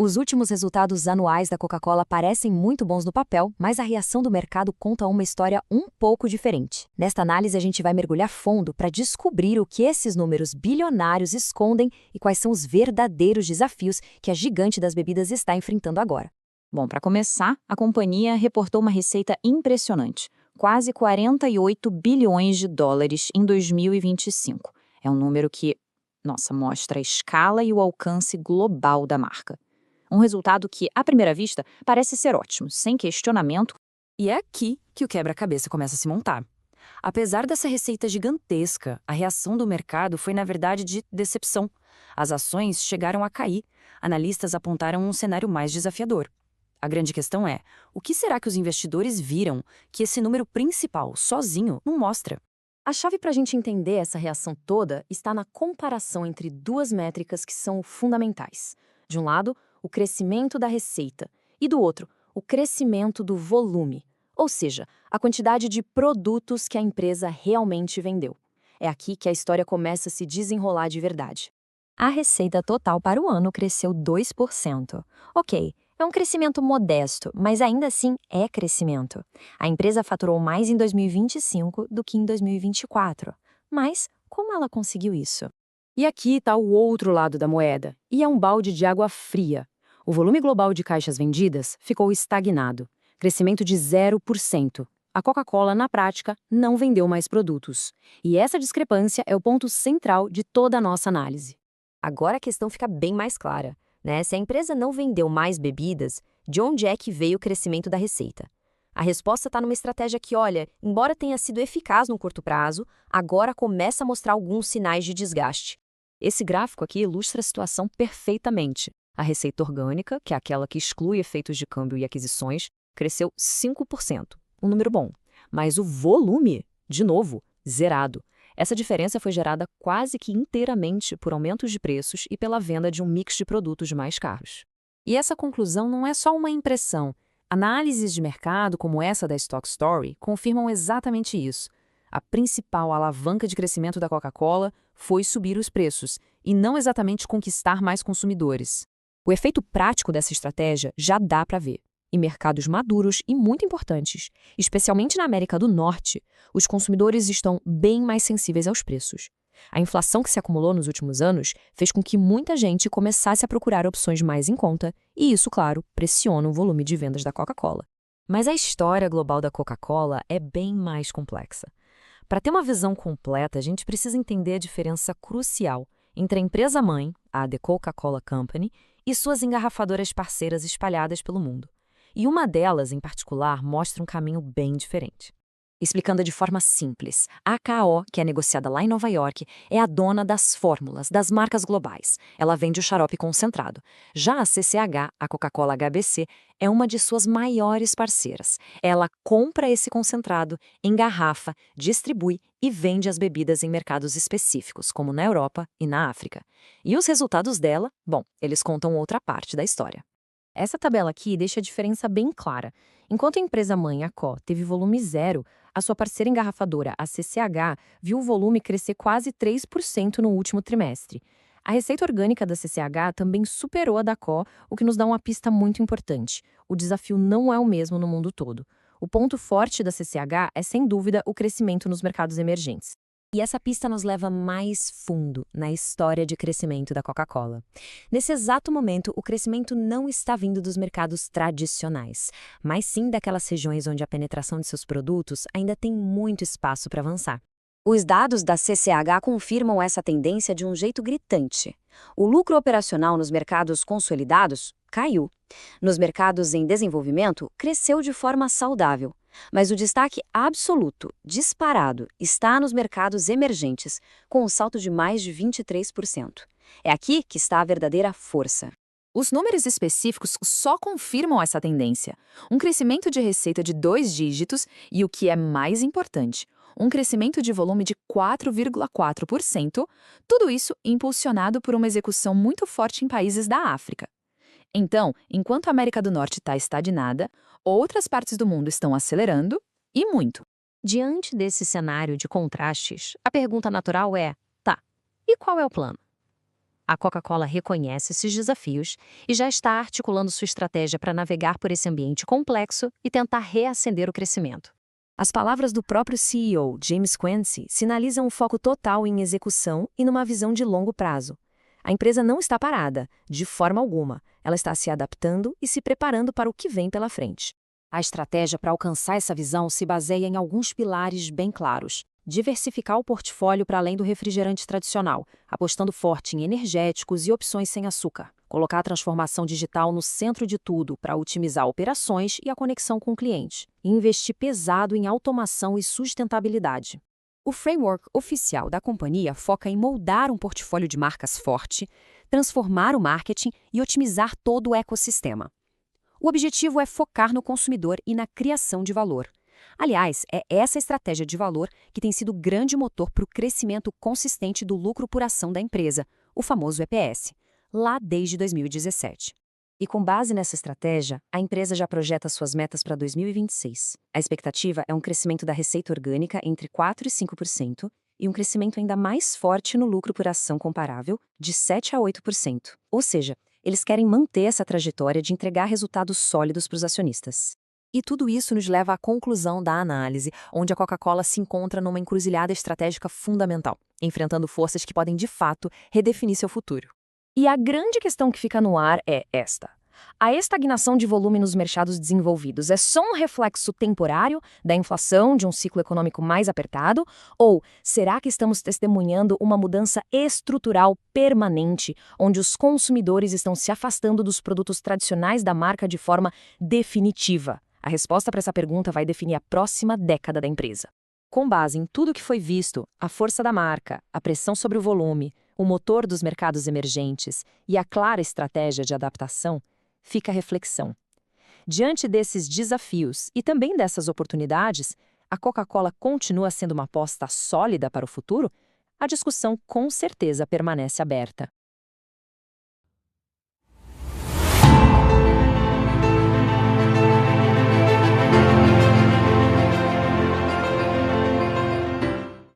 Os últimos resultados anuais da Coca-Cola parecem muito bons no papel, mas a reação do mercado conta uma história um pouco diferente. Nesta análise, a gente vai mergulhar fundo para descobrir o que esses números bilionários escondem e quais são os verdadeiros desafios que a gigante das bebidas está enfrentando agora. Bom, para começar, a companhia reportou uma receita impressionante, quase 48 bilhões de dólares em 2025. É um número que, mostra a escala e o alcance global da marca. Um resultado que, à primeira vista, parece ser ótimo, sem questionamento. E é aqui que o quebra-cabeça começa a se montar. Apesar dessa receita gigantesca, a reação do mercado foi, na verdade, de decepção. As ações chegaram a cair. Analistas apontaram um cenário mais desafiador. A grande questão é, o que será que os investidores viram que esse número principal, sozinho, não mostra? A chave para a gente entender essa reação toda está na comparação entre duas métricas que são fundamentais. De um lado, o crescimento da receita, e do outro, o crescimento do volume, ou seja, a quantidade de produtos que a empresa realmente vendeu. É aqui que a história começa a se desenrolar de verdade. A receita total para o ano cresceu 2%. Ok, é um crescimento modesto, mas ainda assim é crescimento. A empresa faturou mais em 2025 do que em 2024. Mas como ela conseguiu isso? E aqui está o outro lado da moeda, e é um balde de água fria. O volume global de caixas vendidas ficou estagnado, crescimento de 0%. A Coca-Cola, na prática, não vendeu mais produtos. E essa discrepância é o ponto central de toda a nossa análise. Agora a questão fica bem mais clara, né? Se a empresa não vendeu mais bebidas, de onde é que veio o crescimento da receita? A resposta está numa estratégia que, olha, embora tenha sido eficaz no curto prazo, agora começa a mostrar alguns sinais de desgaste. Esse gráfico aqui ilustra a situação perfeitamente. A receita orgânica, que é aquela que exclui efeitos de câmbio e aquisições, cresceu 5%, um número bom. Mas o volume, de novo, zerado. Essa diferença foi gerada quase que inteiramente por aumentos de preços e pela venda de um mix de produtos mais caros. E essa conclusão não é só uma impressão. Análises de mercado, como essa da Stock Story, confirmam exatamente isso. A principal alavanca de crescimento da Coca-Cola foi subir os preços, e não exatamente conquistar mais consumidores. O efeito prático dessa estratégia já dá para ver. Em mercados maduros e muito importantes, especialmente na América do Norte, os consumidores estão bem mais sensíveis aos preços. A inflação que se acumulou nos últimos anos fez com que muita gente começasse a procurar opções mais em conta, e isso, claro, pressiona o volume de vendas da Coca-Cola. Mas a história global da Coca-Cola é bem mais complexa. Para ter uma visão completa, a gente precisa entender a diferença crucial entre a empresa-mãe, a The Coca-Cola Company, e suas engarrafadoras parceiras espalhadas pelo mundo. E uma delas, em particular, mostra um caminho bem diferente. Explicando de forma simples, a KO, que é negociada lá em Nova York, é a dona das fórmulas, das marcas globais. Ela vende o xarope concentrado. Já a CCH, a Coca-Cola HBC, é uma de suas maiores parceiras. Ela compra esse concentrado, engarrafa, distribui e vende as bebidas em mercados específicos, como na Europa e na África. E os resultados dela, bom, eles contam outra parte da história. Essa tabela aqui deixa a diferença bem clara. Enquanto a empresa-mãe, a CO, teve volume zero, a sua parceira engarrafadora, a CCH, viu o volume crescer quase 3% no último trimestre. A receita orgânica da CCH também superou a da CO, o que nos dá uma pista muito importante. O desafio não é o mesmo no mundo todo. O ponto forte da CCH é, sem dúvida, o crescimento nos mercados emergentes. E essa pista nos leva mais fundo na história de crescimento da Coca-Cola. Nesse exato momento, o crescimento não está vindo dos mercados tradicionais, mas sim daquelas regiões onde a penetração de seus produtos ainda tem muito espaço para avançar. Os dados da CCH confirmam essa tendência de um jeito gritante. O lucro operacional nos mercados consolidados caiu. Nos mercados em desenvolvimento, cresceu de forma saudável. Mas o destaque absoluto, disparado, está nos mercados emergentes, com um salto de mais de 23%. É aqui que está a verdadeira força. Os números específicos só confirmam essa tendência. Um crescimento de receita de 2 dígitos e, o que é mais importante, um crescimento de volume de 4,4%, tudo isso impulsionado por uma execução muito forte em países da África. Então, enquanto a América do Norte está estagnada, outras partes do mundo estão acelerando, e muito. Diante desse cenário de contrastes, a pergunta natural é, tá, e qual é o plano? A Coca-Cola reconhece esses desafios e já está articulando sua estratégia para navegar por esse ambiente complexo e tentar reacender o crescimento. As palavras do próprio CEO, James Quincy, sinalizam um foco total em execução e numa visão de longo prazo. A empresa não está parada, de forma alguma. Ela está se adaptando e se preparando para o que vem pela frente. A estratégia para alcançar essa visão se baseia em alguns pilares bem claros. Diversificar o portfólio para além do refrigerante tradicional, apostando forte em energéticos e opções sem açúcar. Colocar a transformação digital no centro de tudo para otimizar operações e a conexão com o cliente. E investir pesado em automação e sustentabilidade. O framework oficial da companhia foca em moldar um portfólio de marcas forte, transformar o marketing e otimizar todo o ecossistema. O objetivo é focar no consumidor e na criação de valor. Aliás, é essa estratégia de valor que tem sido o grande motor para o crescimento consistente do lucro por ação da empresa, o famoso EPS, lá desde 2017. E com base nessa estratégia, a empresa já projeta suas metas para 2026. A expectativa é um crescimento da receita orgânica entre 4% e 5% e um crescimento ainda mais forte no lucro por ação comparável, de 7% a 8%. Ou seja, eles querem manter essa trajetória de entregar resultados sólidos para os acionistas. E tudo isso nos leva à conclusão da análise, onde a Coca-Cola se encontra numa encruzilhada estratégica fundamental, enfrentando forças que podem, de fato, redefinir seu futuro. E a grande questão que fica no ar é esta. A estagnação de volume nos mercados desenvolvidos é só um reflexo temporário da inflação de um ciclo econômico mais apertado? Ou será que estamos testemunhando uma mudança estrutural permanente, onde os consumidores estão se afastando dos produtos tradicionais da marca de forma definitiva? A resposta para essa pergunta vai definir a próxima década da empresa. Com base em tudo o que foi visto, a força da marca, a pressão sobre o volume, o motor dos mercados emergentes e a clara estratégia de adaptação, fica a reflexão. Diante desses desafios e também dessas oportunidades, a Coca-Cola continua sendo uma aposta sólida para o futuro? A discussão com certeza permanece aberta.